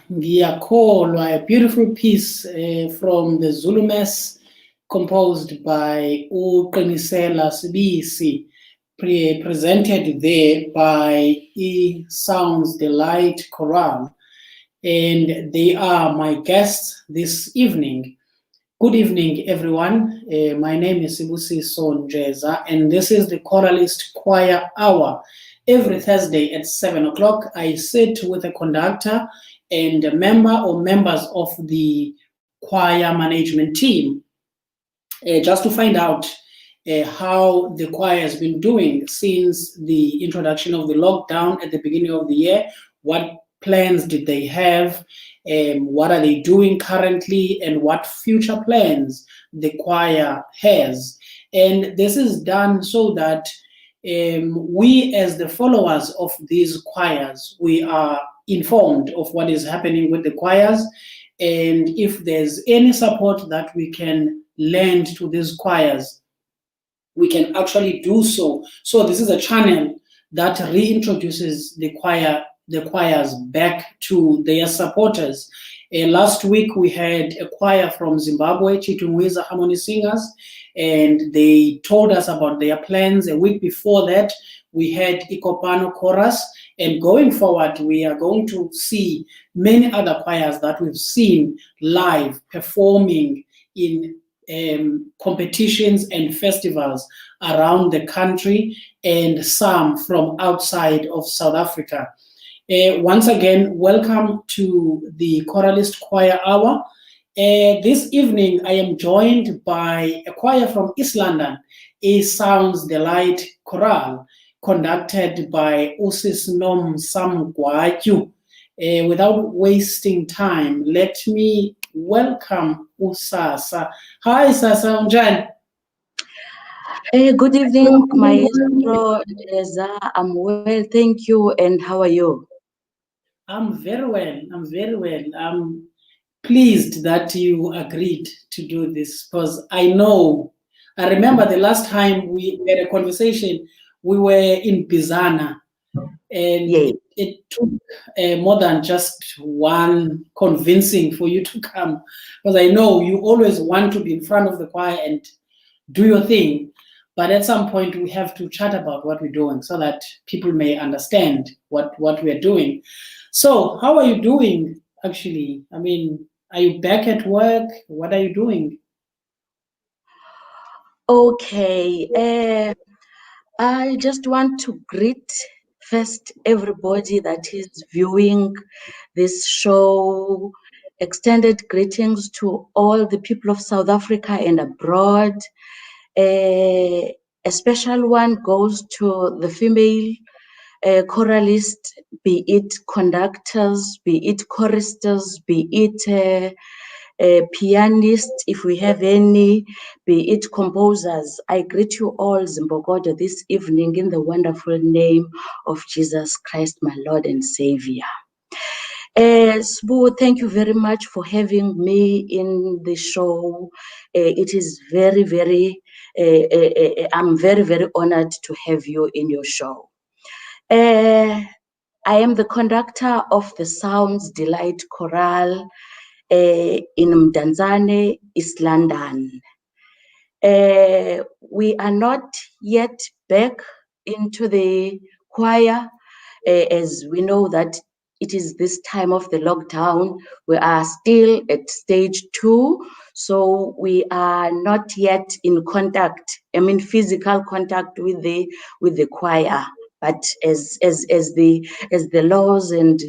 Ngiyakholwa, a beautiful piece from the Zulu Mass composed by uqinisela Sibusiso, presented there by Sounds Delight Chorale, and they are my guests this evening. Good evening, everyone. My name is Sibusiso Njeza, and this is the Choralist Choir Hour. Every Thursday at 7 o'clock, I sit with a conductor and a member or members of the choir management team just to find out how the choir has been doing since the introduction of the lockdown at the beginning of the year. What plans did they have? What are they doing currently? And what future plans the choir has? And this is done so that we, as the followers of these choirs, we are informed of what is happening with the choirs, and if there's any support that we can lend to these choirs, we can actually do so. So this is a channel that reintroduces the choirs back to their supporters. Last week we had a choir from Zimbabwe, Njeza Harmony Singers, and they told us about their plans. A week before that, we had Ikopano Chorus, and going forward, we are going to see many other choirs that we've seen live performing in competitions and festivals around the country, and some from outside of South Africa. Once again, welcome to the Choralist Choir Hour. This evening, I am joined by a choir from East London, Sounds Delight Chorale, conducted by Usis Nom Samgwaju. Without wasting time, let me welcome Usasa. Hi, Sasa Unjan. Good evening, Maestro Njeza. I'm well, thank you. And how are you? I'm very well. I'm pleased that you agreed to do this, because I remember the last time we had a conversation, we were in Bizana, and it took more than just one convincing for you to come, because I know you always want to be in front of the choir and do your thing, but at some point we have to chat about what we're doing so that people may understand what we're doing. So how are you doing, actually? I mean, are you back at work? What are you doing? Okay. I just want to greet first everybody that is viewing this show. Extended greetings to all the people of South Africa and abroad. A special one goes to the female choralist, be it conductors, be it choristers, be it pianists, if we have any, be it composers. I greet you all, Zimbogodo, this evening in the wonderful name of Jesus Christ, my Lord and Savior. Sbu, thank you very much for having me in the show. It is very, very, I'm very, very honored to have you in your show. I am the conductor of the Sounds Delight Chorale in Mdantsane, East London. We are not yet back into the choir, as we know that it is this time of the lockdown. We are still at stage 2, so we are not yet in contact, physical contact with the choir. But as the laws and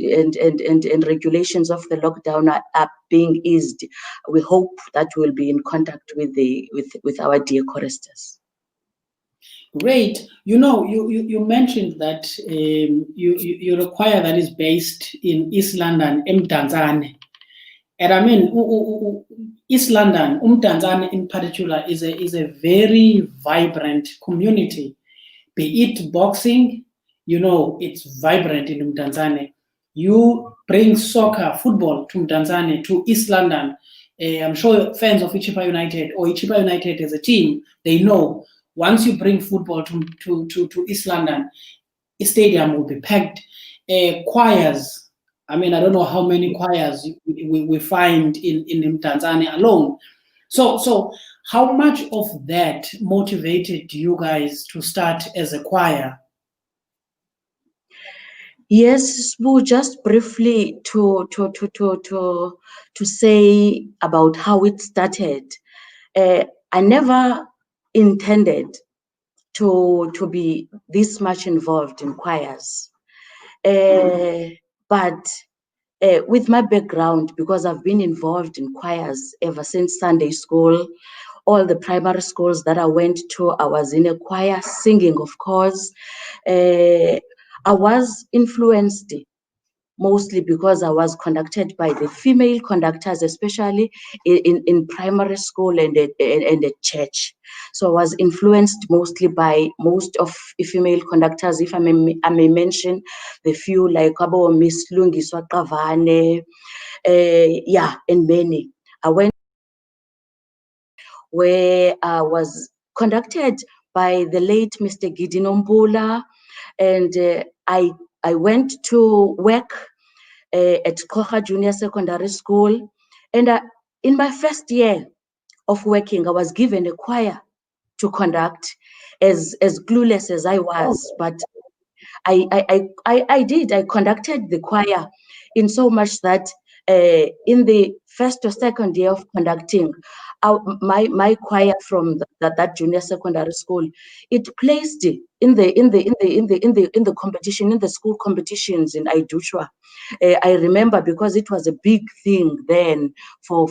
regulations of the lockdown are being eased, we hope that we'll be in contact with our dear choristers. Great. You mentioned that you're a choir that is based in East London, Mdantsane. And I mean, East London, Mdantsane in particular, is a very vibrant community. Be it boxing, it's vibrant in Mdantsane. You bring soccer, football to Mdantsane, to East London. I'm sure fans of Ichipa United or Ichipa United as a team, they know once you bring football to East London, a stadium will be packed. Choirs, I mean, I don't know how many choirs we find in Mdantsane alone. So how much of that motivated you guys to start as a choir? Yes, Sbu, just briefly to say about how it started. I never intended to be this much involved in choirs, but with my background, because I've been involved in choirs ever since Sunday school, all the primary schools that I went to, I was in a choir singing, of course. I was influenced mostly because I was conducted by the female conductors, especially in primary school and at church. So I was influenced mostly by most of female conductors, if I may mention the few like Abo Miss Lungiswa Kavane, and many. I went where I was conducted by the late Mr. Gideon Mbula, and I went to work at Kocha Junior Secondary School. And in my first year of working, I was given a choir to conduct, as clueless as I was. But I did. I conducted the choir in so much that in the first or second year of conducting, my choir from that junior secondary school, it placed in the competition, in the school competitions in Iduchwa. I remember because it was a big thing then for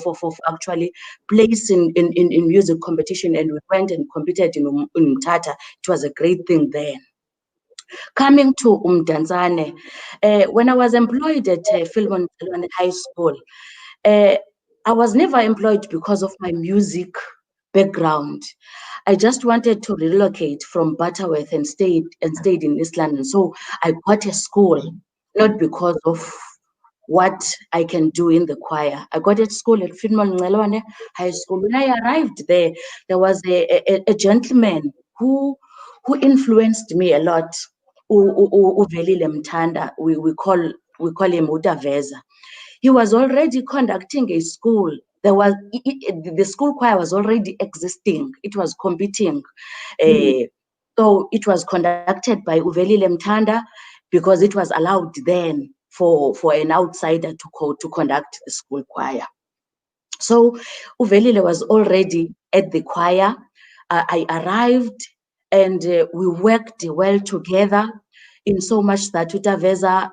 actually placing in music competition, and we went and competed in Mthatha. It was a great thing then. Coming to Mdantsane, when I was employed at Philmon High School, I was never employed because of my music background. I just wanted to relocate from Butterworth and stayed in East London. So I got a school, not because of what I can do in the choir. I got at school at Philmon High School. When I arrived there, there was a gentleman who influenced me a lot. Uvelile Mthanda, we call him Utaveza. He was already conducting a school. There was the school choir was already existing. It was competing. So it was conducted by Uvelile Mthanda because it was allowed then for an outsider to conduct the school choir. So Uvelile was already at the choir. I arrived and we worked well together, in so much that Utaveza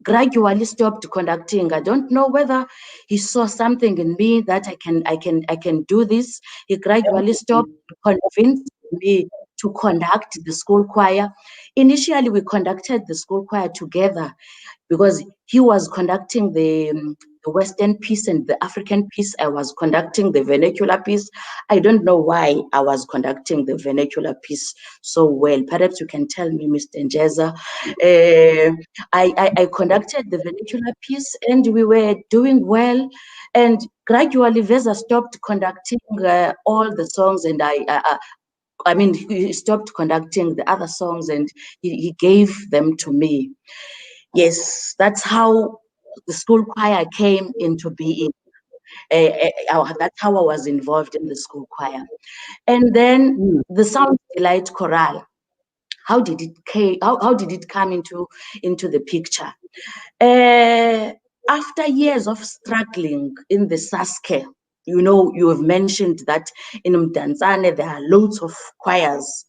gradually stopped conducting. I don't know whether he saw something in me that I can do this. He gradually stopped, convinced me to conduct the school choir. Initially, we conducted the school choir together because he was conducting the the Western piece and the African piece. I was conducting the vernacular piece. I don't know why I was conducting the vernacular piece so well. Perhaps you can tell me, Mr. Njeza. I conducted the vernacular piece and we were doing well. And gradually, Veza stopped conducting all the songs, and I mean, he stopped conducting the other songs, and he gave them to me. Yes, that's how the school choir came into being. That's how I was involved in the school choir. And then the Sound Delight Chorale. How did it come into the picture? After years of struggling in the Saske, you have mentioned that in Mdantsane there are loads of choirs.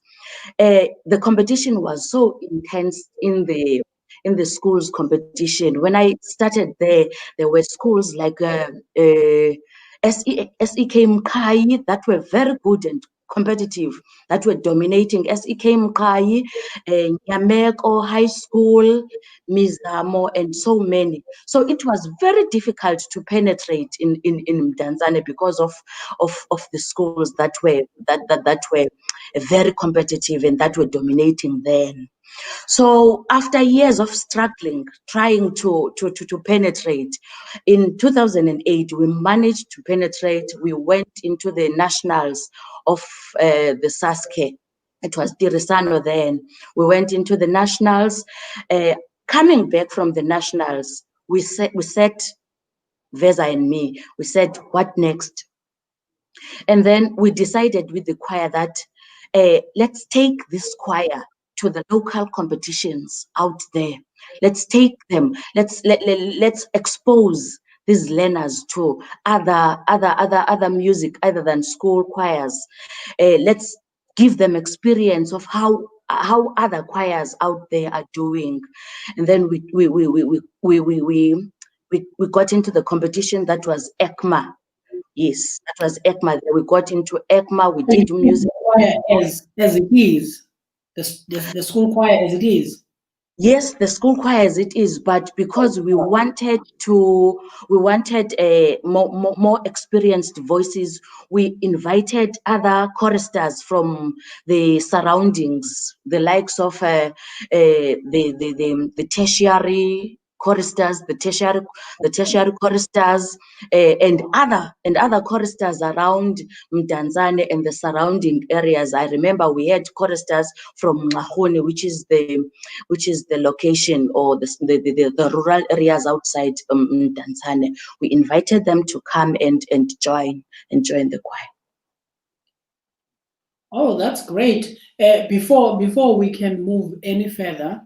The competition was so intense in the schools competition. When I started there were schools like SEK Mkai that were very good and competitive, that were dominating. SEK Mkai, Nyameko High School, Mizamo, and so many. So it was very difficult to penetrate in Mdantsane because of the schools that were very competitive and that were dominating then. So after years of struggling, trying to penetrate, in 2008, we managed to penetrate. We went into the nationals of the Saske. It was Dirisano then. We went into the nationals. Coming back from the nationals, we set Veza and me, we said, what next? And then we decided with the choir that let's take this choir to the local competitions out there. Let's take them. Let's expose these learners to other music other than school choirs. Let's give them experience of how other choirs out there are doing. And then we got into the competition that was ECMA. Yes, that was ECMA. We got into ECMA. We did music. Choir as it is, the school choir as it is. Yes, the school choir as it is, but because we wanted more experienced voices, we invited other choristers from the surroundings, the likes of the tertiary choristers, the tertiary choristers, and other choristers around Mdantsane and the surrounding areas. I remember we had choristers from Ngahone, which is the location or the rural areas outside Mdantsane. We invited them to come and join the choir. Oh, that's great. Before we can move any further,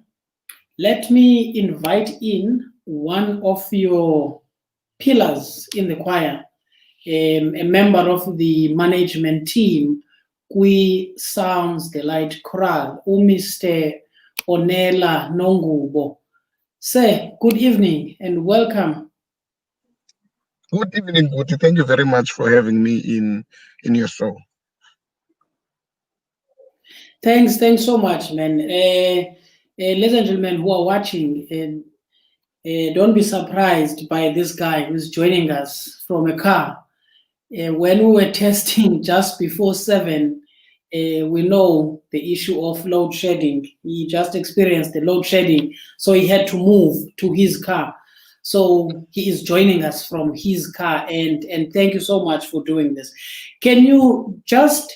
let me invite in one of your pillars in the choir, a member of the management team, Kui Sounds Delight Chorale, Mr. Onela Nongubo. Sir, good evening and welcome. Good evening, Guti. Thank you very much for having me in your show. Thanks so much, man. Ladies and gentlemen who are watching, don't be surprised by this guy who's joining us from a car. When we were testing just before 7, we know the issue of load shedding. He just experienced the load shedding, so he had to move to his car. So he is joining us from his car, and thank you so much for doing this. Can you just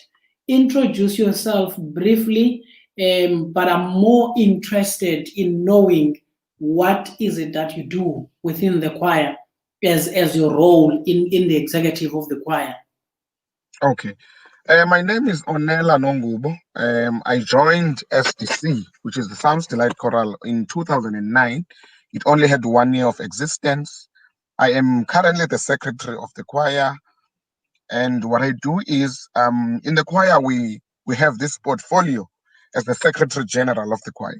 introduce yourself briefly? But I'm more interested in knowing what is it that you do within the choir as your role in the executive of the choir. Okay. My name is Onela Nongubo. I joined SDC, which is the Sounds Delight Chorale, in 2009. It only had 1 year of existence. I am currently the secretary of the choir. And what I do is, in the choir, we have this portfolio as the secretary general of the choir.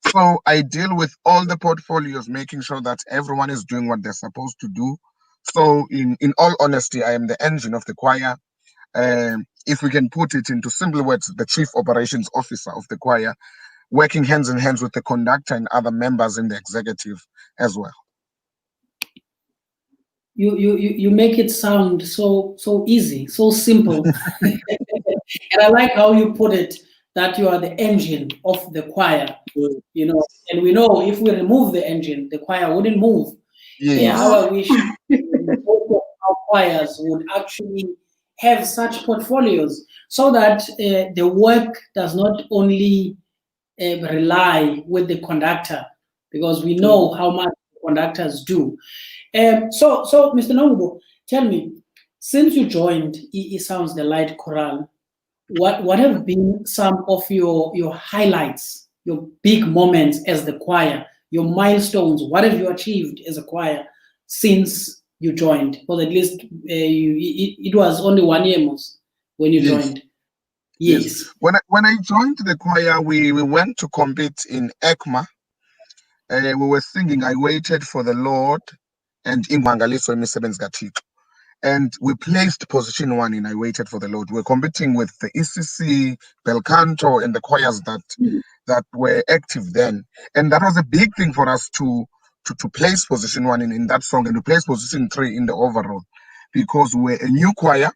So I deal with all the portfolios, making sure that everyone is doing what they're supposed to do. So in all honesty, I am the engine of the choir. If we can put it into simple words, the chief operations officer of the choir, working hands in hands with the conductor and other members in the executive as well. you make it sound so easy, so simple. And I like how you put it, that you are the engine of the choir, you know. And we know if we remove the engine, the choir wouldn't move. Yes. How I wish both of our choirs would actually have such portfolios, so that the work does not only rely with the conductor, because we know how much conductors do. So, Mr. Nongubo, tell me, since you joined it Sounds the Light Chorale, what have been some of your highlights, your big moments as the choir, your milestones? What have you achieved as a choir since you joined? Because at least it was only 1 year most when you Yes. joined. Yes. When I joined the choir, we went to compete in ECMA. We were singing "I Waited for the Lord" and "Ingwangaliso Imisebenzi kaThixo." And we placed position 1 in "I Waited for the Lord." We're competing with the ECC, Bel Canto, and the choirs that were active then. And that was a big thing for us to place position 1 in that song, and to place position 3 in the overall, because we're a new choir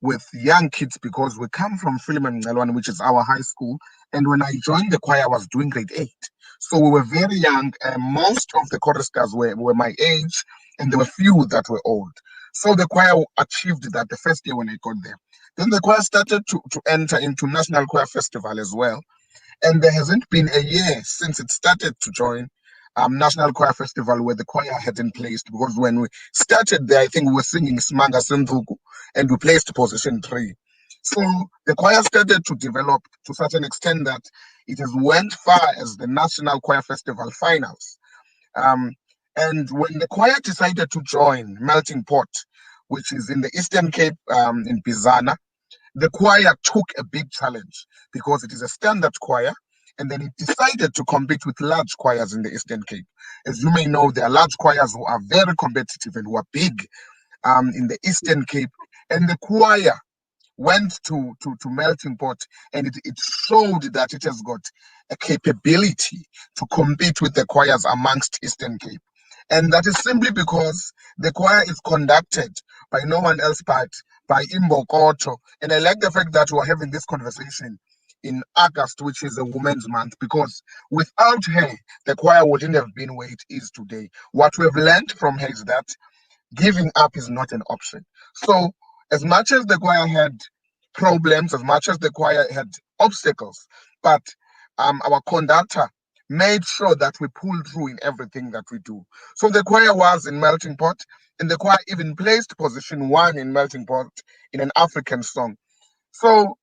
with young kids, because we come from Philemon Ngalwan, which is our high school. And when I joined the choir, I was doing grade 8. So we were very young, and most of the choristers were my age, and there were few that were old. So the choir achieved that the first year when I got there. Then the choir started to enter into National Choir Festival as well. And there hasn't been a year since it started to join National Choir Festival where the choir hadn't placed, because when we started there, I think we were singing Smanga Senzuku, and we placed position 3. So the choir started to develop to such an extent that it has went far as the National Choir Festival finals. And when the choir decided to join Melting Pot, which is in the Eastern Cape, in Bizana, the choir took a big challenge, because it is a standard choir, and then it decided to compete with large choirs in the Eastern Cape. As you may know, there are large choirs who are very competitive and who are big in the Eastern Cape, and the choir went to Melting Pot, and it showed that it has got a capability to compete with the choirs amongst Eastern Cape. And that is simply because the choir is conducted by no one else but by Imbokoto. And I like the fact that we're having this conversation in August, which is a Women's Month, because without her, the choir wouldn't have been where it is today. What we've learned from her is that giving up is not an option. So as much as the choir had problems, as much as the choir had obstacles, but our conductor made sure that we pulled through in everything that we do. So the choir was in Melting Pot, and the choir even placed position 1 in Melting Pot in an African song. So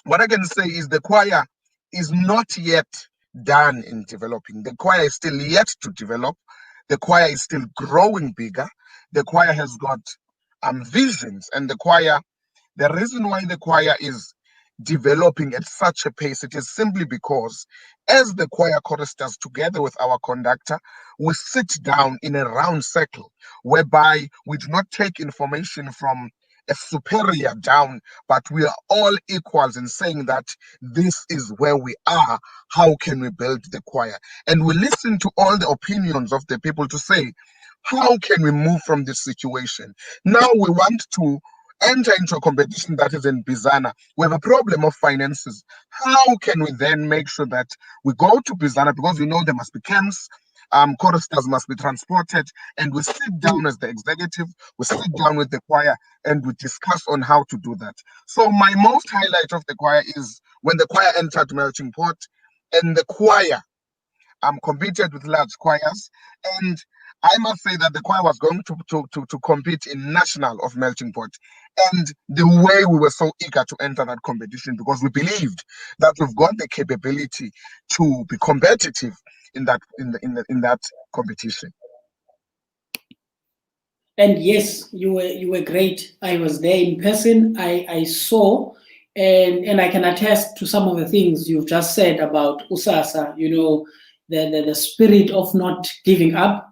what I can say is the choir is not yet done in developing. The choir is still yet to develop. The choir is still growing bigger. The choir has got visions, and the reason why the choir is developing at such a pace, it is simply because as the choir choristers, together with our conductor, we sit down in a round circle whereby we do not take information from a superior down, but we are all equals in saying that this is where we are. How can we build the choir? And we listen to all the opinions of the people to say, how can we move from this situation? Now we want to enter into a competition that is in Bizana. We have a problem of finances. How can we then make sure that we go to Bizana, because we know there must be camps, choristers must be transported, and we sit down as the executive, we sit down with the choir, and we discuss on how to do that. So my most highlight of the choir is when the choir entered Melting Pot, and the choir competed with large choirs. And I must say that the choir was going to compete in national of Melting Pot. And the way we were so eager to enter that competition, because we believed that we've got the capability to be competitive in that competition. And yes, you were great. I was there in person. I saw, and I can attest to some of the things you've just said about Usasa. You know, the spirit of not giving up.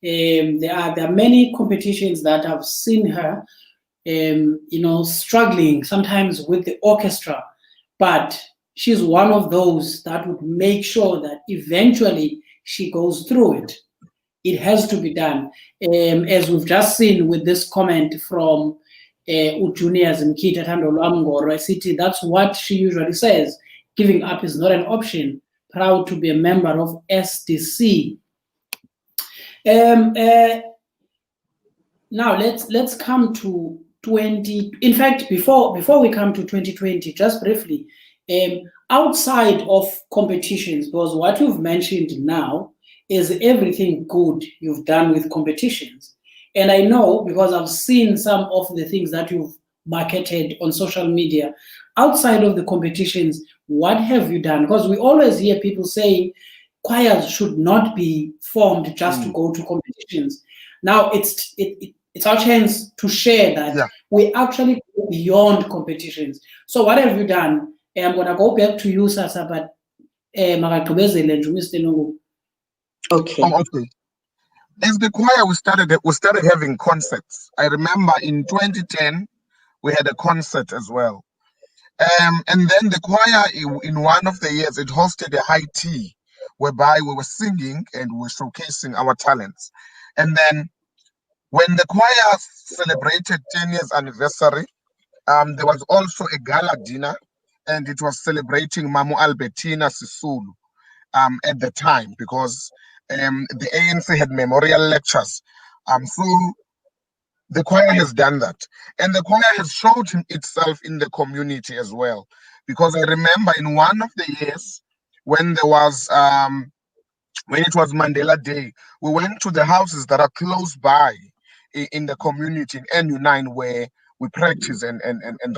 There are many competitions that I've seen her, struggling sometimes with the orchestra, but she's one of those that would make sure that eventually she goes through it. It has to be done. As we've just seen with this comment from Juniors and Kita Tandolwamgoro City, that's what she usually says. Giving up is not an option. Proud to be a member of SDC. Now let's come to 20. In fact, before we come to 2020, just briefly, outside of competitions, because what you've mentioned now is everything good you've done with competitions. And I know, because I've seen some of the things that you've marketed on social media, outside of the competitions, what have you done? Because we always hear people saying choirs should not be formed just to go to competitions. Now it's our chance to share that we actually go beyond competitions. So what have you done? I'm going to go back to you, Sasa, but Okay. Okay. As the choir, we started having concerts. I remember in 2010 we had a concert as well, and then the choir in one of the years it hosted a high tea, whereby we were singing and we were showcasing our talents. And then when the choir celebrated 10 years anniversary, there was also a gala dinner, and it was celebrating Mamu Albertina Sisulu at the time, because the ANC had memorial lectures. So the choir has done that, and the choir has showed itself in the community as well. Because I remember in one of the years when there was when it was Mandela Day, we went to the houses that are close by in the community in NU9, where we practice and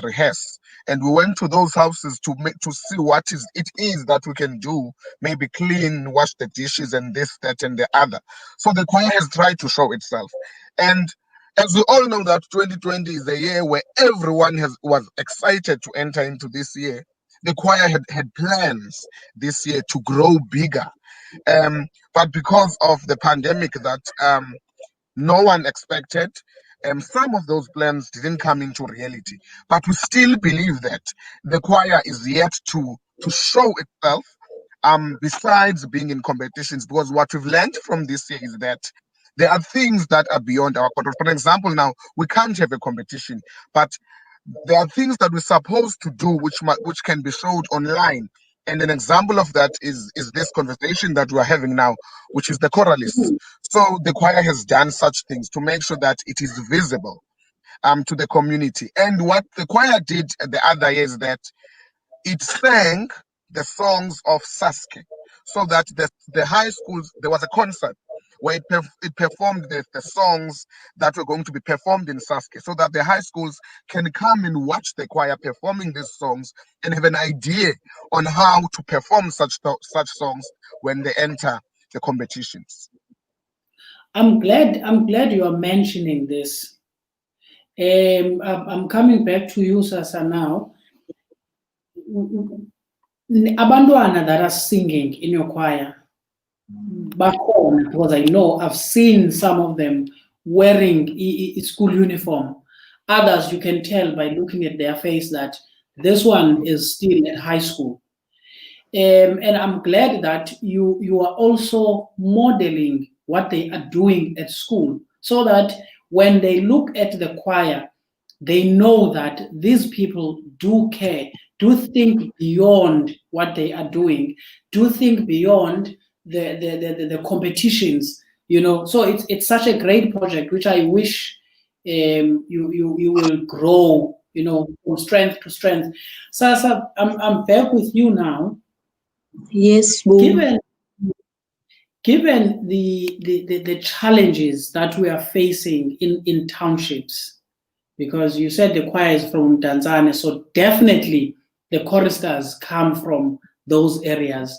rehearse. And we went to those houses to see what it is that we can do, maybe clean, wash the dishes, and this, that, and the other. So the choir has tried to show itself. And as we all know that 2020 is a year where everyone was excited to enter into this year, the choir had plans this year to grow bigger. But because of the pandemic that no one expected, some of those plans didn't come into reality. But we still believe that the choir is yet to show itself, besides being in competitions, because what we've learned from this year is that there are things that are beyond our control. For example, now we can't have a competition, but there are things that we're supposed to do which can be showed online. And an example of that is this conversation that we're having now, which is the Choralist. So the choir has done such things to make sure that it is visible to the community. And what the choir did the other year is that it sang the songs of Sasuke, so that the high schools, there was a concert where it performed the songs that were going to be performed in Sasuke, so that the high schools can come and watch the choir performing these songs and have an idea on how to perform such songs when they enter the competitions. I'm glad you are mentioning this. I'm coming back to you, Sasa, now. Abantwana that are singing in your choir, back home, because I know I've seen some of them wearing school uniform. Others, you can tell by looking at their face that this one is still at high school. And I'm glad that you are also modeling what they are doing at school, so that when they look at the choir, they know that these people do care, do think beyond what they are doing, do think beyond the competitions, So it's such a great project, which I wish you will grow, from strength to strength. Sasa, I'm back with you now. Yes, Given the challenges that we are facing in townships, because you said the choir is from Tanzania, so definitely the choristers come from those areas.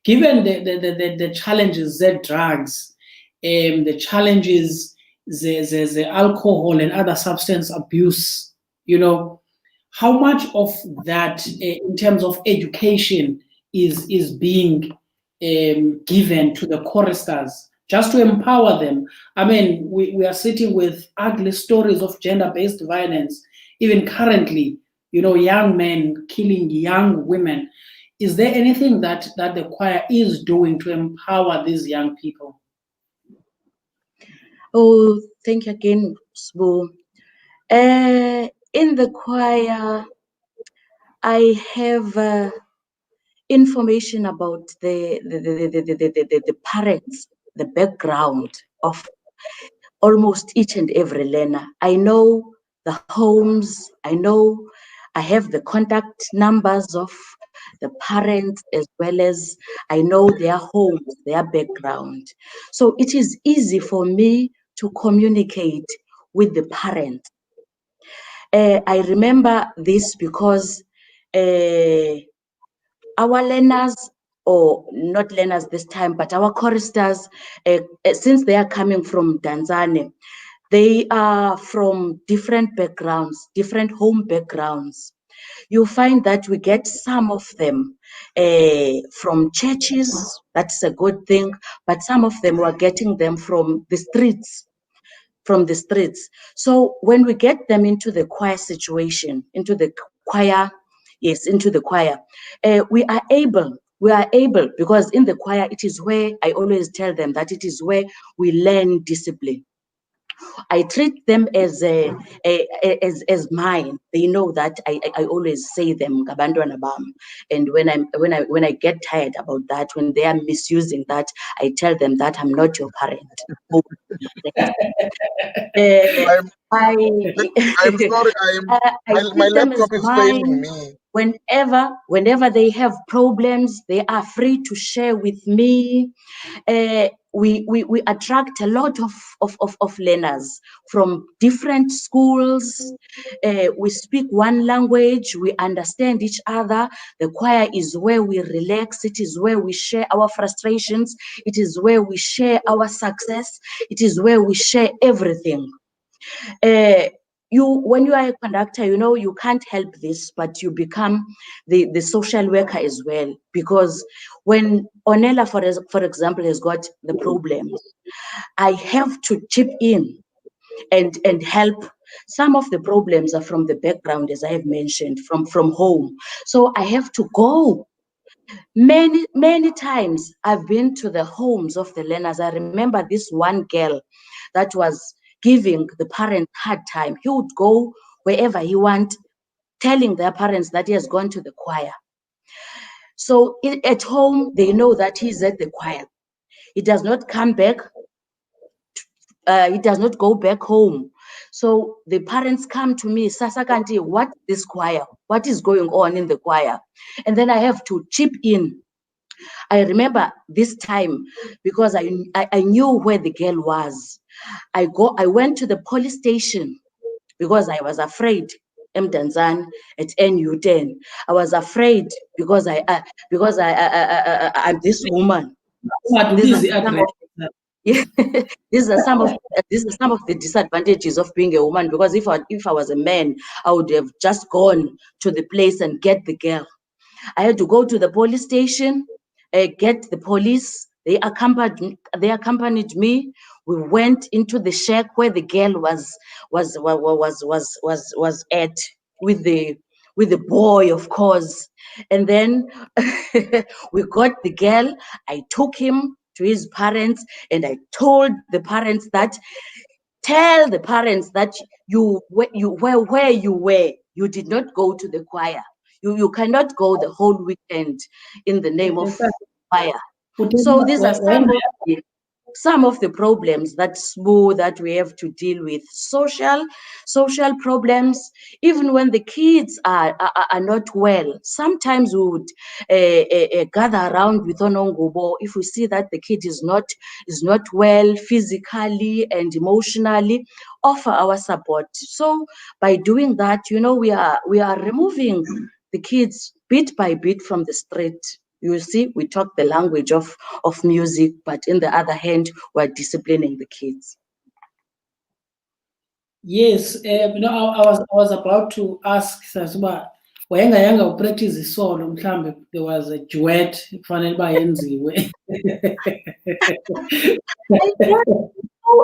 Given the challenges, the drugs, the challenges, the alcohol and other substance abuse, how much of that in terms of education is being given to the choristers just to empower them? I mean, we are sitting with ugly stories of gender-based violence, even currently, young men killing young women. Is there anything that the choir is doing to empower these young people? Oh, thank you again, Sbu. In the choir, I have information about the parents, the background of almost each and every learner. I know the homes, I have the contact numbers of the parents, as well as I know their homes, their background. So it is easy for me to communicate with the parents. I remember this because our learners, or not learners this time, but our choristers, since they are coming from Tanzania, they are from different backgrounds, different home backgrounds. You find that we get some of them from churches. That's a good thing, but some of them were getting them from the streets. So when we get them into the choir situation, into the choir, we are able, because in the choir, it is where I always tell them that it is where we learn discipline. I treat them as as mine. They know that I always say them "Ngabantwana bam," and when I get tired about that, when they are misusing that, I tell them that I'm not your parent. I'm I I'm sorry. I My treat them as laptop is failing mine. me. Whenever they have problems, they are free to share with me. We attract a lot of learners from different schools. We speak one language, we understand each other. The choir is where we relax, it is where we share our frustrations, it is where we share our success, it is where we share everything. When you are a conductor, you can't help this, but you become the social worker as well. Because when Onela, for example, has got the problems, I have to chip in and help. Some of the problems are from the background, as I have mentioned, from home. So I have to go. Many times I've been to the homes of the learners. I remember this one girl that was giving the parents hard time. He would go wherever he went, telling their parents that he has gone to the choir. So at home, they know that he's at the choir. He does not come back. He does not go back home. So the parents come to me, Sasa Kanti, what this choir? What is going on in the choir? And then I have to chip in. I remember this time because I knew where the girl was. I went to the police station because I was afraid. Mdanzan at NU10. I was afraid because I'm this woman. These are some of these are some of the disadvantages of being a woman. Because if I was a man, I would have just gone to the place and get the girl. I had to go to the police station, get the police. They accompanied me. We went into the shack where the girl was at with the boy, of course. And then we got the girl. I took him to his parents, and I told the parents that tell the parents that where you were, you did not go to the choir. You cannot go the whole weekend in the name of choir. So these are some of the problems that we have to deal with. Social problems. Even when the kids are not well, sometimes we would gather around with Onongubo if we see that the kid is not well physically and emotionally, offer our support. So by doing that, we are removing the kids bit by bit from the street. You see, we talk the language of music, but in the other hand, we're disciplining the kids. Yes, I was about to ask Sasuba, wayengayanga upractice isolo mhlambe there was a duet kufanele uba yenziwe. I don't know,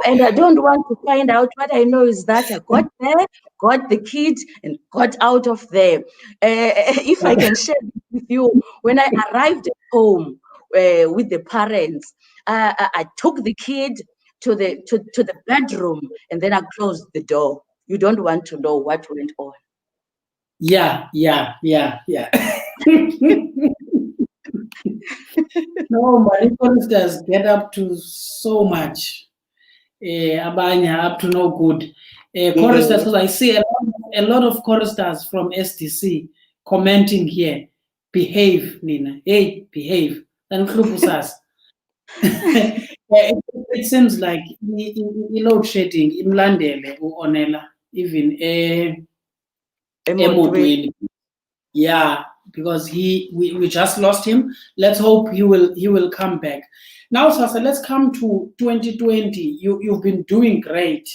and I don't want to find out. What I know is that I got there, got the kid, and got out of there. If I can share this with you, when I arrived at home with the parents, I took the kid. to the bedroom, and then I closed the door. You don't want to know what went on. Yeah. No, my choristers get up to so much. Abanye up to no good. Choristers, because I see a lot of choristers from SDC commenting here. Behave, Nina. Hey, behave. And it seems like load shedding imlandele uOnela even emotweni. Yeah, because we just lost him. Let's hope he will come back. Now, Sasa, let's come to 2020. You've been doing great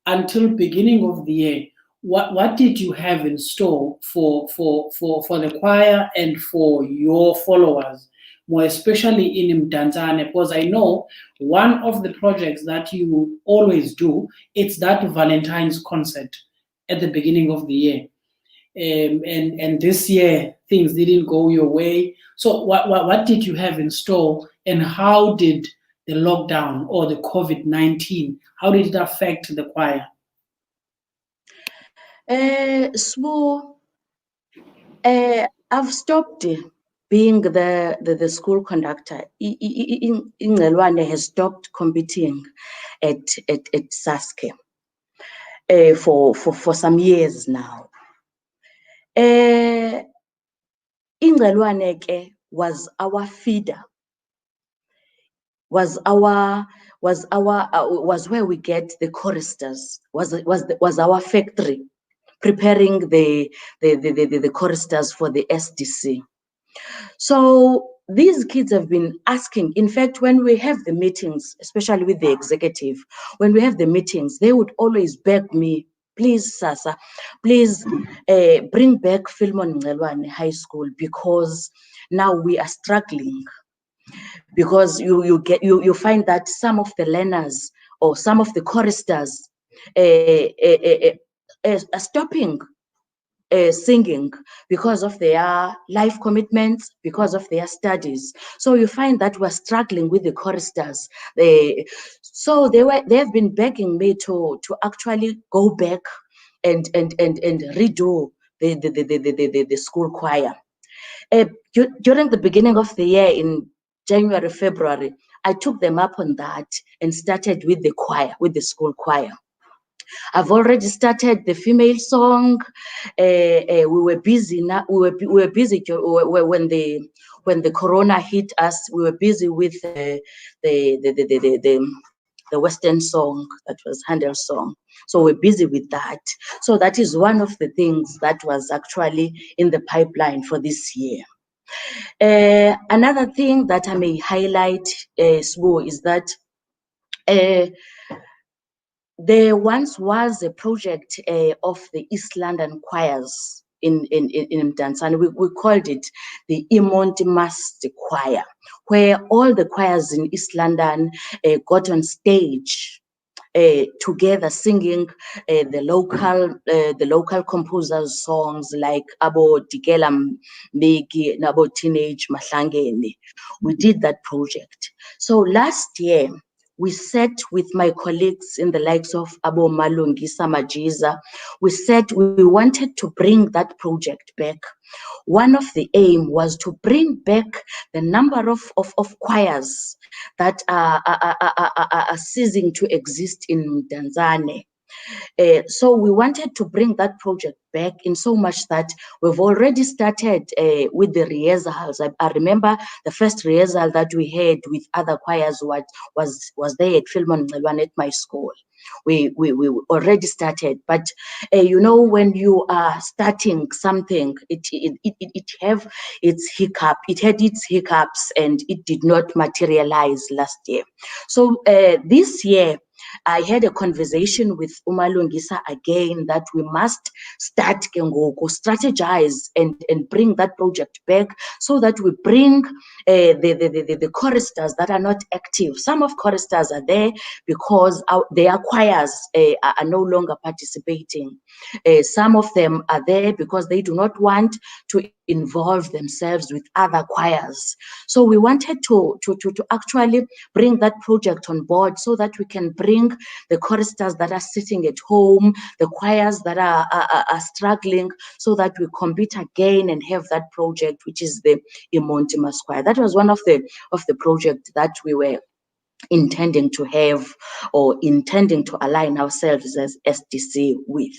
until beginning of the year. What did you have in store for the choir and for your followers, more especially in Mdantsane? Because I know one of the projects that you always do, it's that Valentine's concert at the beginning of the year. And this year things didn't go your way. So what did you have in store, and how did the lockdown or the COVID-19, how did it affect the choir? I've stopped being the school conductor. Ingqelwane has stopped competing at Saske for some years now. Ingqelwane ke was our feeder, was where we get the choristers, was our factory, preparing the choristers for the SDC. So these kids have been asking. In fact, when we have the meetings, especially with the executive, when we have the meetings, they would always beg me, please, Sasa, please bring back Philemon Ngqelwane High School, because now we are struggling. Because you find that some of the learners or some of the choristers are stopping singing because of their life commitments, because of their studies. So you find that we're struggling with the choristers. So they have been begging me to actually go back and redo the school choir. During the beginning of the year in January, February, I took them up on that and started with the choir, with the school choir. I've already started the female song. We were busy now. We were busy when the corona hit us. We were busy with the Western song, that was Handel's song. So we're busy with that. So that is one of the things that was actually in the pipeline for this year. Another thing that I may highlight, Sbu, is that there once was a project of the East London choirs in Mdantsane. We called it the Imonti Master Choir, where all the choirs in East London got on stage together singing the local composers' songs like Abo Dikela Mbeki, Nabo Teenage Mahlangeni. We did that project. So last year, we sat with my colleagues in the likes of Abo Malungisa Njeza. We said we wanted to bring that project back. One of the aim was to bring back the number of choirs that are ceasing to exist in Mdantsane. So we wanted to bring that project back, in so much that we've already started with the rehearsals. I remember the first rehearsal that we had with other choirs was there at Philemon Ngqelwane at my school. We already started, but you know, when you are starting something, it have its hiccup. It had its hiccups, and it did not materialize last year. So this year, I had a conversation with Umalungisa again that we must start strategize and bring that project back, so that we bring the choristers that are not active. Some of choristers are there because their choirs are no longer participating. Some of them are there because they do not want to involve themselves with other choirs. So we wanted to actually bring that project on board so that we can bring the choristers that are sitting at home, the choirs that are struggling, so that we compete again and have that project, which is the Imontimas Choir. That was one of the projects that we were intending to have or intending to align ourselves as SDC with.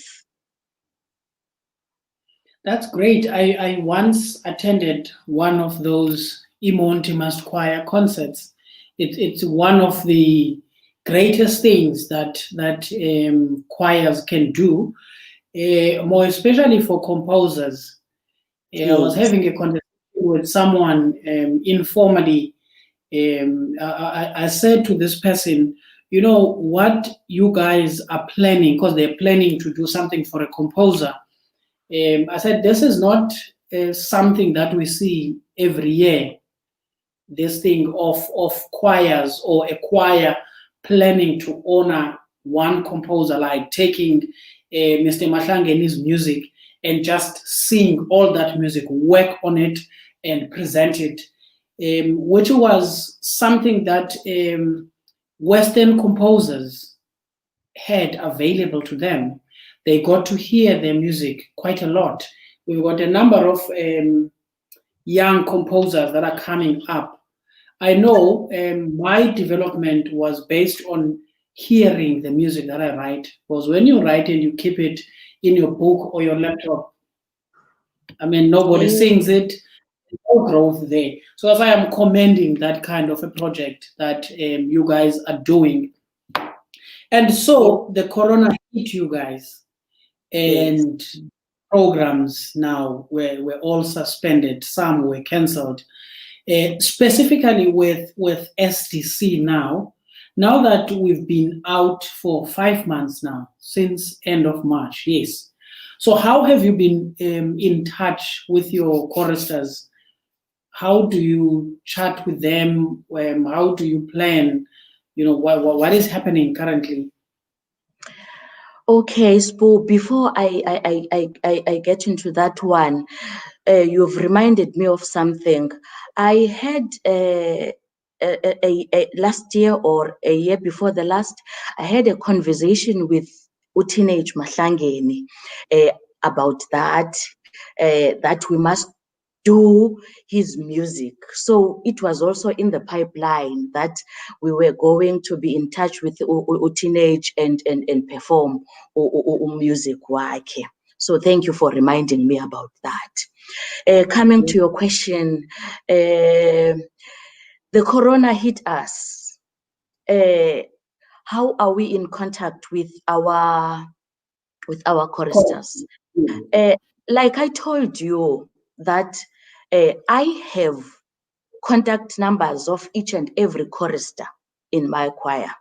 That's great. I once attended one of those Imontimas Choir concerts. It's one of the greatest things that choirs can do, more especially for composers. I was having a conversation with someone informally. I said to this person, you know, what you guys are planning, because they're planning to do something for a composer. I said, this is not something that we see every year, this thing of choirs or a choir planning to honor one composer, like taking Mr. Mahlangeni's music and just sing all that music, work on it and present it, which was something that Western composers had available to them. They got to hear their music quite a lot. We've got a number of young composers that are coming up. I know my development was based on hearing the music that I write, because when you write and you keep it in your book or your laptop, I mean, nobody sings it, no growth there. So as I am commending that kind of a project that you guys are doing. And so the corona hit you guys, and programs now were all suspended, some were cancelled. Specifically with SDC now that we've been out for 5 months now, since end of March, yes. So how have you been in touch with your choristers? How do you chat with them? How do you plan? You know, what is happening currently? Okay, Spo, before I get into that one, you've reminded me of something. I had last year or a year before the last, I had a conversation with Teenage Mahlangeni about that we must do his music. So it was also in the pipeline that we were going to be in touch with Teenage and perform music wakhe. So thank you for reminding me about that. Coming to your question, the corona hit us. How are we in contact with our choristers? Like I told you that I have contact numbers of each and every chorister in my choir.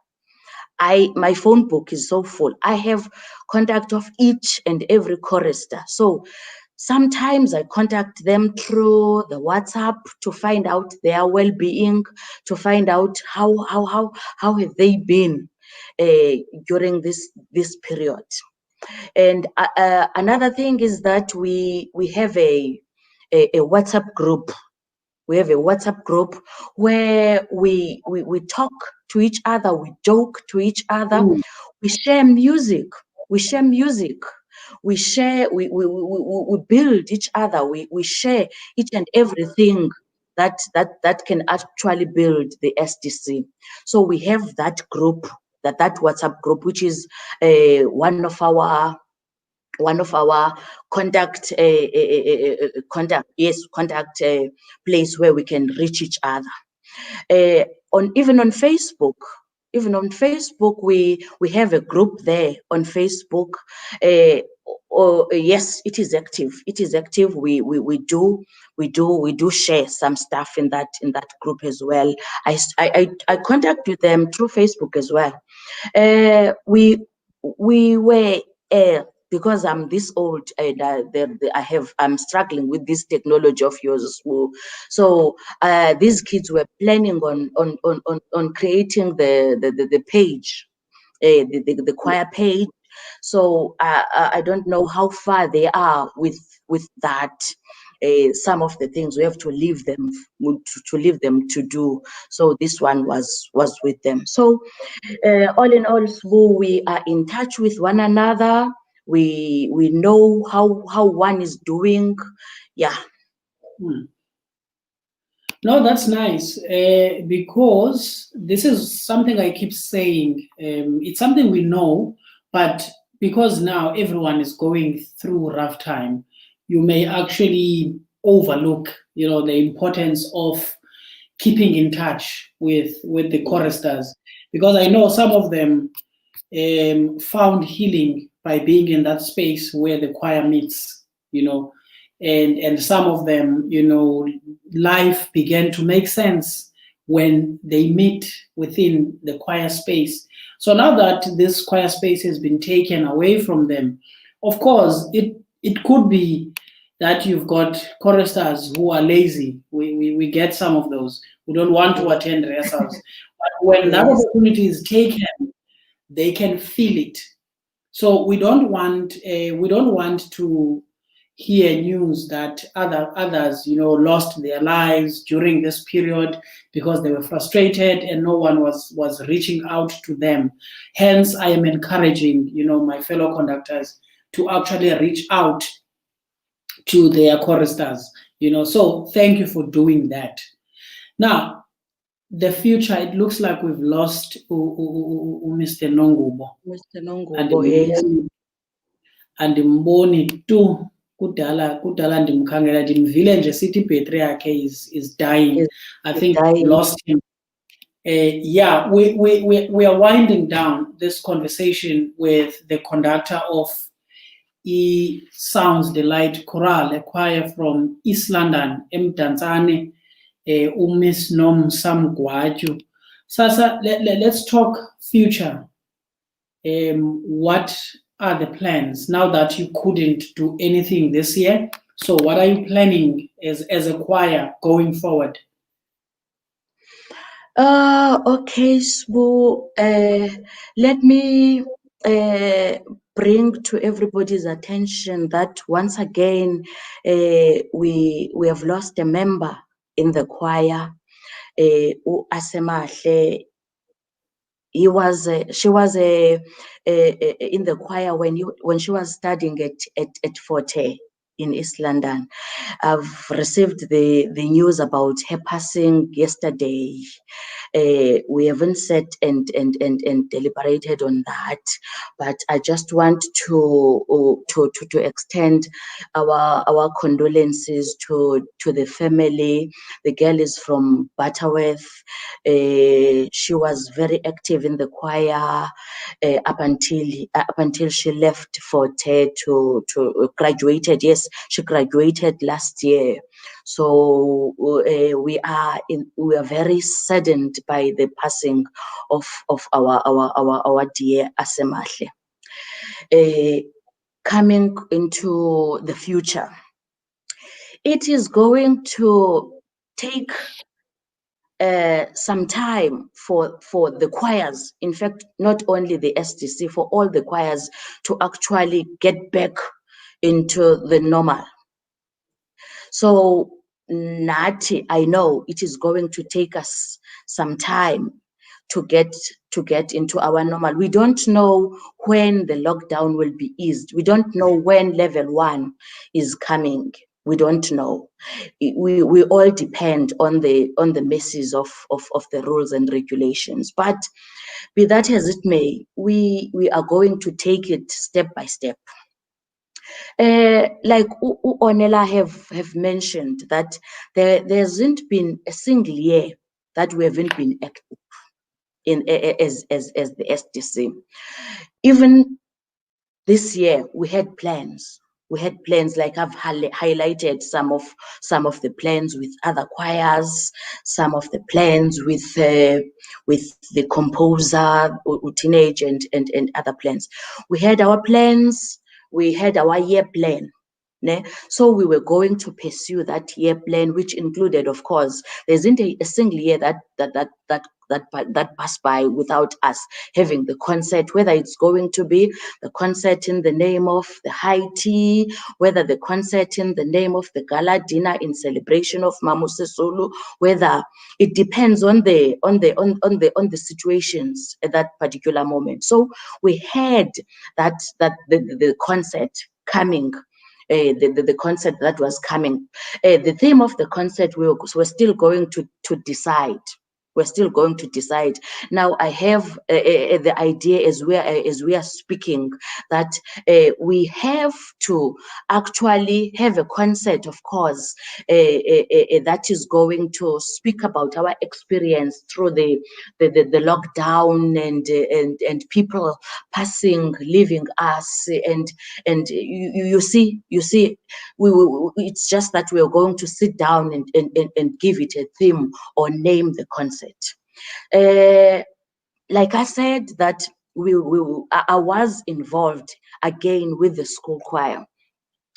My phone book is so full. I have contact of each and every chorister. So sometimes I contact them through the WhatsApp to find out their well-being, to find out how have they been during this period. And another thing is that we have a WhatsApp group. We have a WhatsApp group where we talk to each other, we joke to each other, we share music, we build each other, we share each and everything that can actually build the SDC. So we have that group, that WhatsApp group, which is one of our contact place where we can reach each other. Even on Facebook, we have a group there on Facebook. Yes, it is active. We do share some stuff in that group as well. I contact with them through Facebook as well. We were because I'm this old and I'm struggling with this technology of yours. So these kids were planning on creating the page, the choir page. So I don't know how far they are with that. some of the things we have to leave them to do. So this one was with them. So all in all, we are in touch with one another. We know how one is doing. Yeah. No, that's nice, because this is something I keep saying. It's something we know, but because now everyone is going through rough time, you may actually overlook, the importance of keeping in touch with the choristers, because I know some of them found healing by being in that space where the choir meets, and some of them, life began to make sense when they meet within the choir space. So now that this choir space has been taken away from them, of course, it could be that you've got choristers who are lazy. We get some of those who don't want to attend rehearsals. But when that opportunity is taken, they can feel it. So we don't want to hear news that others lost their lives during this period because they were frustrated and no one was reaching out to them. Hence, I am encouraging my fellow conductors to actually reach out to their choristers. So thank you for doing that. Now, the future, it looks like we've lost Mr. Nongubo. Mr. Nongubo, yes. Andimboni tu kudala ndimkhangela ndimvile nje sithi ibhetri yakhe is dying. I think we lost him. Yeah, we are winding down this conversation with the conductor of Sounds Delight Chorale, a choir from East London, Mdantsane, Miss Nom Sam Gwaju. Sasa, let's talk future. What are the plans now that you couldn't do anything this year? So what are you planning as a choir going forward? Okay, so let me bring to everybody's attention that once again we have lost a member in the choir. Asemahle. She was in the choir when she was studying at Forte in East London. I've received the news about her passing yesterday. We haven't sat and deliberated on that, but I just want to extend our condolences to the family. The girl is from Butterworth. She was very active in the choir up until she left Forte to graduated. Yes, she graduated last year. So we are very saddened by the passing of our dear Asemahle. Coming into the future, it is going to take some time for the choirs, in fact, not only the SDC, for all the choirs to actually get back into the normal. So Nati, I know it is going to take us some time to get into our normal. We don't know when the lockdown will be eased. We don't know when level 1 is coming. We don't know. We all depend on the messes of the rules and regulations. But be that as it may, we are going to take it step by step. Like Onela have mentioned, that there hasn't been a single year that we haven't been active in as the SDC. Even this year, we had plans. We had plans, like I've highlighted some of the plans with other choirs, some of the plans with the composer, teenage and other plans. We had our plans. We had our year plan. So we were going to pursue that year plan, which included, of course, there isn't a single year that that pass by without us having the concert, whether it's going to be the concert in the name of the high tea, whether the concert in the name of the gala dinner in celebration of Mamusesulu, whether it depends on the situations at that particular moment. So we had that the concert coming. The concert that was coming. The theme of the concert we're still going to decide. We're still going to decide. Now I have the idea as we are speaking that we have to actually have a concert, of course, that is going to speak about our experience through the lockdown and people passing, leaving us, and you see, it's just that we are going to sit down and give it a theme or name the concert. Like I said, that I was involved again with the school choir.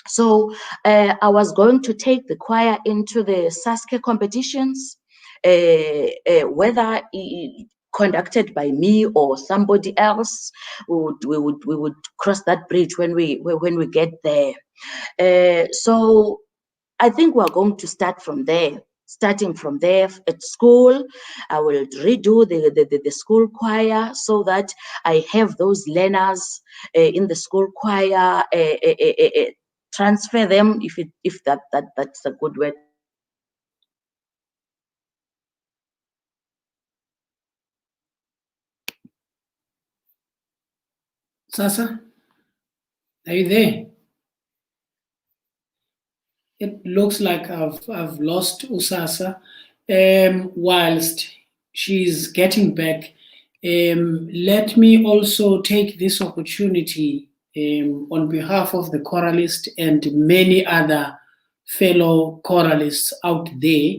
So I was going to take the choir into the Sasuke competitions, whether conducted by me or somebody else. We would cross that bridge when we get there. So I think we're going to start from there. Starting from there at school, I will redo the school choir so that I have those learners in the school choir, transfer them, if that's a good word. Sasa, are you there? It looks like I've lost Usasa. Whilst she's getting back, let me also take this opportunity on behalf of the Choralist and many other fellow choralists out there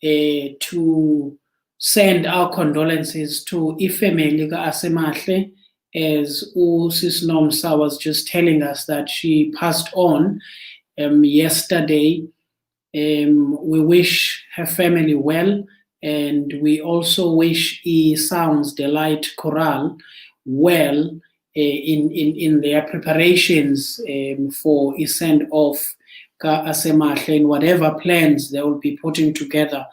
to send our condolences to ifemeli ka-Asemahle, as Sis Nomsa was just telling us that she passed on yesterday. We wish her family well, and we also wish Sounds Delight Chorale well in their preparations for a send off ka-Asemahle, and whatever plans they will be putting together.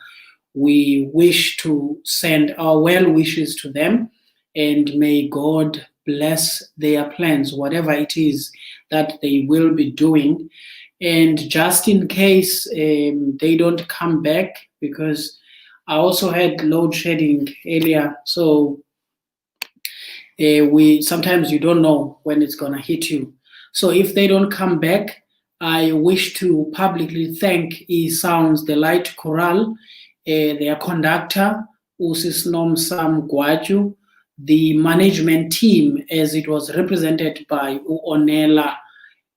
We wish to send our well wishes to them, and may God bless their plans, whatever it is that they will be doing. And just in case they don't come back, because I also had load shedding earlier, so we sometimes you don't know when it's gonna hit you. So if they don't come back, I wish to publicly thank Sounds Delight Chorale, their conductor, Usis Nom Sam Gwaju, the management team as it was represented by Onela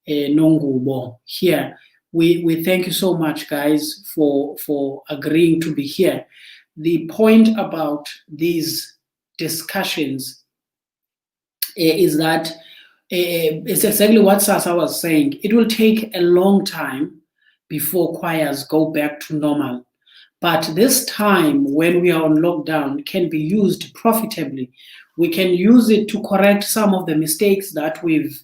Nongubo here. We thank you so much, guys, for agreeing to be here. The point about these discussions is that it's exactly what Sasa was saying. It will take a long time before choirs go back to normal. But this time, when we are on lockdown, can be used profitably. We can use it to correct some of the mistakes that we've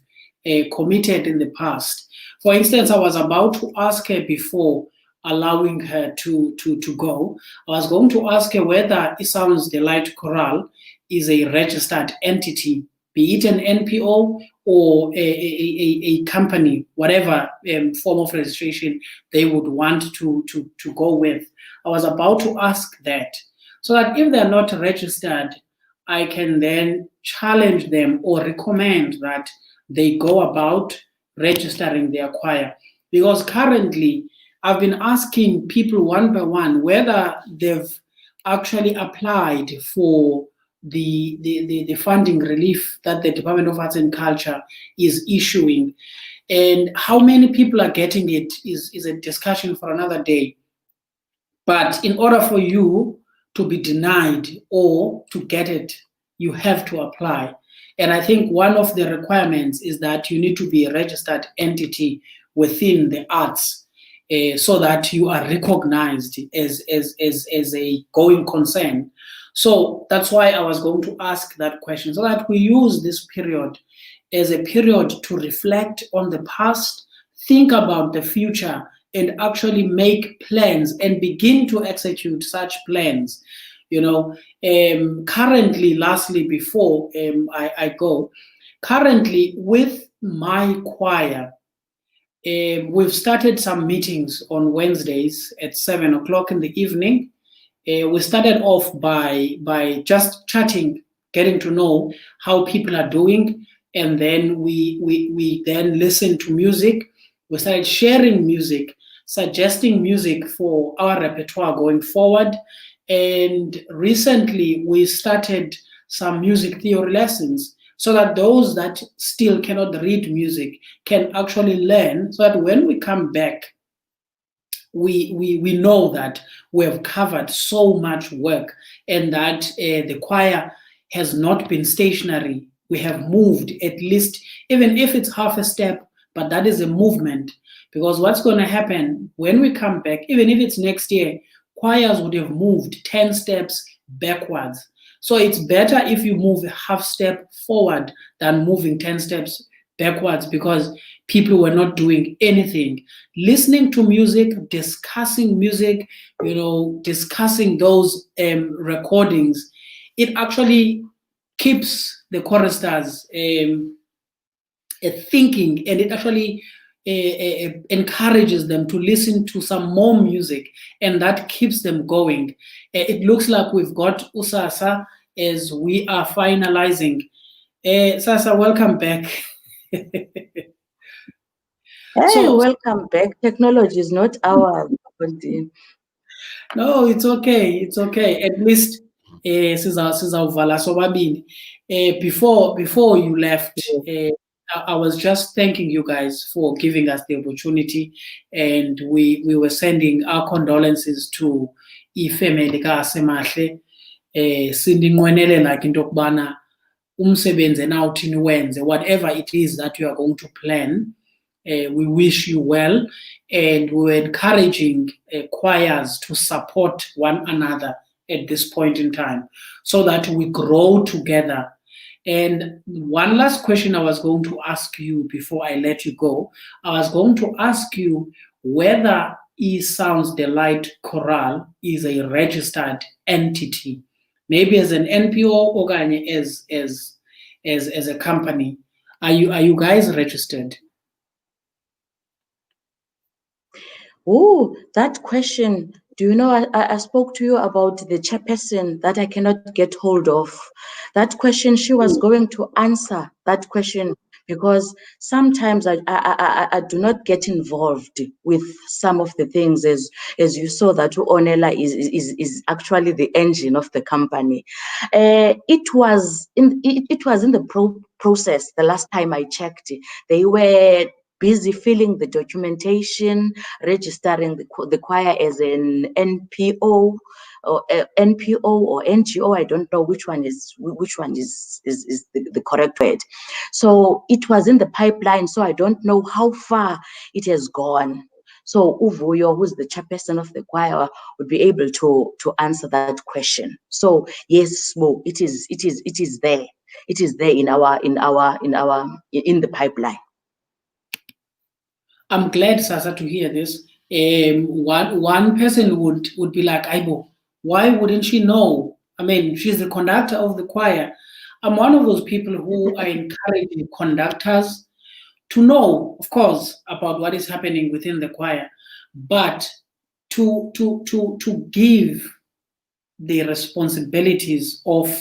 committed in the past. For instance, I was about to ask her before allowing her to go. I was going to ask her whether Sounds Delight Chorale is a registered entity, be it an NPO or a company, whatever form of registration they would want to go with. I was about to ask that, so that if they're not registered, I can then challenge them or recommend that they go about registering their choir. Because currently, I've been asking people one by one whether they've actually applied for the funding relief that the Department of Arts and Culture is issuing. And how many people are getting it is a discussion for another day. But in order for you to be denied or to get it, you have to apply. And I think one of the requirements is that you need to be a registered entity within the arts. so that you are recognized as a going concern. So that's why I was going to ask that question, so that we use this period as a period to reflect on the past, think about the future, and actually make plans and begin to execute such plans. Currently, lastly, before I go, currently with my choir, we've started some meetings on Wednesdays at 7 o'clock in the evening. We started off by just chatting, getting to know how people are doing, and then we then listened to music. We started sharing music, suggesting music for our repertoire going forward. And recently we started some music theory lessons, so that those that still cannot read music can actually learn, so that when we come back, we know that we have covered so much work, and that the choir has not been stationary. We have moved, at least, even if it's half a step, but that is a movement. Because what's going to happen when we come back, even if it's next year, choirs would have moved 10 steps backwards. So it's better if you move a half step forward than moving 10 steps backwards, because people were not doing anything. Listening to music, discussing music, discussing those recordings, it actually keeps the choristers thinking, and it actually encourages them to listen to some more music, and that keeps them going. It looks like we've got Usasa as we are finalizing. Sasa, welcome back. Hey, welcome back. Technology is not our body. No, it's okay. It's okay. At least sizawuvala sobabini. Before you left, I was just thanking you guys for giving us the opportunity, and we were sending our condolences to ifamily kaSemahle. Sindinqwenelela into yokubana umsebenzi enawuthi niwenze, whatever it is that you are going to plan. We wish you well, and we were encouraging choirs to support one another at this point in time, so that we grow together. And one last question I was going to ask you before I let you go, I was going to ask you whether eSounds Delight Chorale is a registered entity, maybe as an NPO or as a company. Are you guys registered? Oh, that question. Do you know, I spoke to you about the chairperson that I cannot get hold of. That question, she was going to answer that question, because sometimes I do not get involved with some of the things, as you saw that Onela is actually the engine of the company. It was in the process the last time I checked. They were busy filling the documentation, registering the choir as an NPO or NGO. I don't know which one is the correct word. So it was in the pipeline. So I don't know how far it has gone. So Uvuyo, who's the chairperson of the choir, would be able to answer that question. So yes, Mo, it is there. It is there in the pipeline. I'm glad, Sasa, to hear this. One person would be like, Aibo, why wouldn't she know? I mean, she's the conductor of the choir. I'm one of those people who are encouraging conductors to know, of course, about what is happening within the choir, but to give the responsibilities of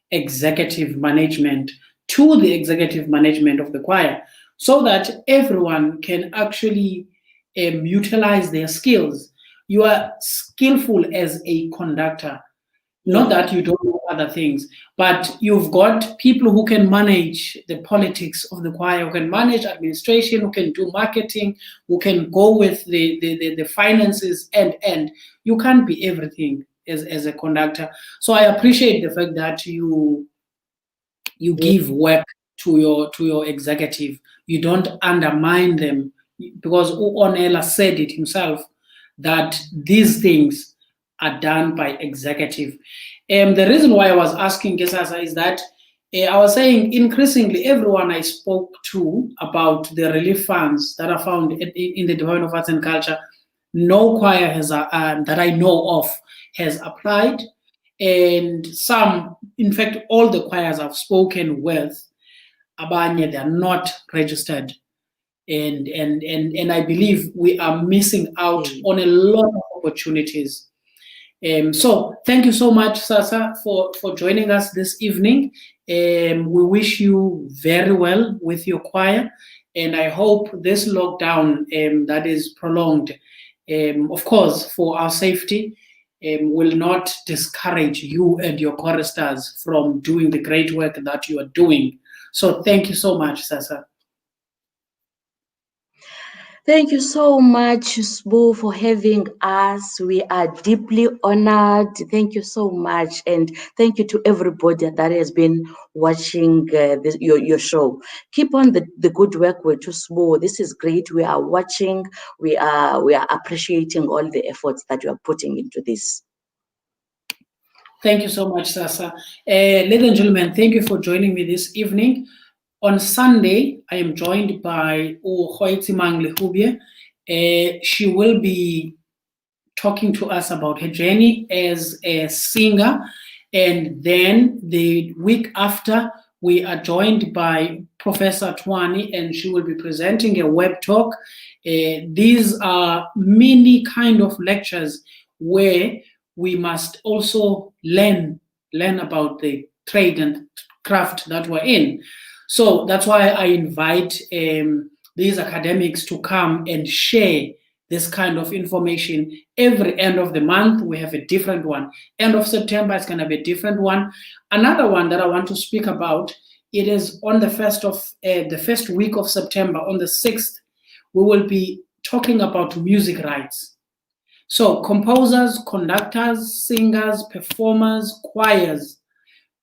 executive management to the executive management of the choir, so that everyone can actually utilize their skills. You are skillful as a conductor, not that you don't know other things, but you've got people who can manage the politics of the choir, who can manage administration, who can do marketing, who can go with the finances, and you can't be everything as a conductor. So I appreciate the fact that you give work to your executive. You don't undermine them because Onela said it himself, that these things are done by executive. The reason why I was asking Gesasa is that I was saying increasingly everyone I spoke to about the relief funds that are found in the Department of Arts and Culture, no choir has that I know of has applied, and some, in fact, all the choirs I've spoken with, abanye, they are not registered, and I believe we are missing out on a lot of opportunities. So thank you so much, Sasa, for joining us this evening. We wish you very well with your choir, and I hope this lockdown that is prolonged, of course, for our safety, will not discourage you and your choristers from doing the great work that you are doing. So thank you so much, Sasa. Thank you so much, Sbu, for having us. We are deeply honored. Thank you so much. And thank you to everybody that has been watching your show. Keep on the good work with Sbu. This is great. We are watching. We are appreciating all the efforts that you are putting into this. Thank you so much, Sasa. Ladies and gentlemen, thank you for joining me this evening. On Sunday, I am joined by Hoitimang Lehubie. She will be talking to us about her journey as a singer. And then the week after, we are joined by Professor Twani, and she will be presenting a web talk. These are many kind of lectures where we must also learn about the trade and craft that we're in. So that's why I invite these academics to come and share this kind of information. Every end of the month, we have a different one. End of September, it's going to be a different one. Another one that I want to speak about, it is on the first week of September, on the 6th, we will be talking about music rights. So composers, conductors, singers, performers, choirs,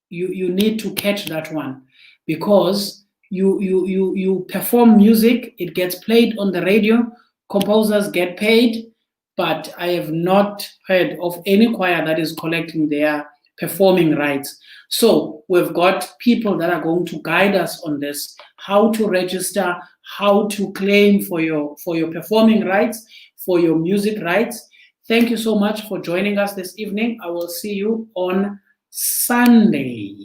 you need to catch that one, because you perform music, it gets played on the radio, composers get paid, but I have not heard of any choir that is collecting their performing rights. So we've got people that are going to guide us on this, how to register, how to claim for your performing rights, for your music rights. Thank you so much for joining us this evening. I will see you on Sunday.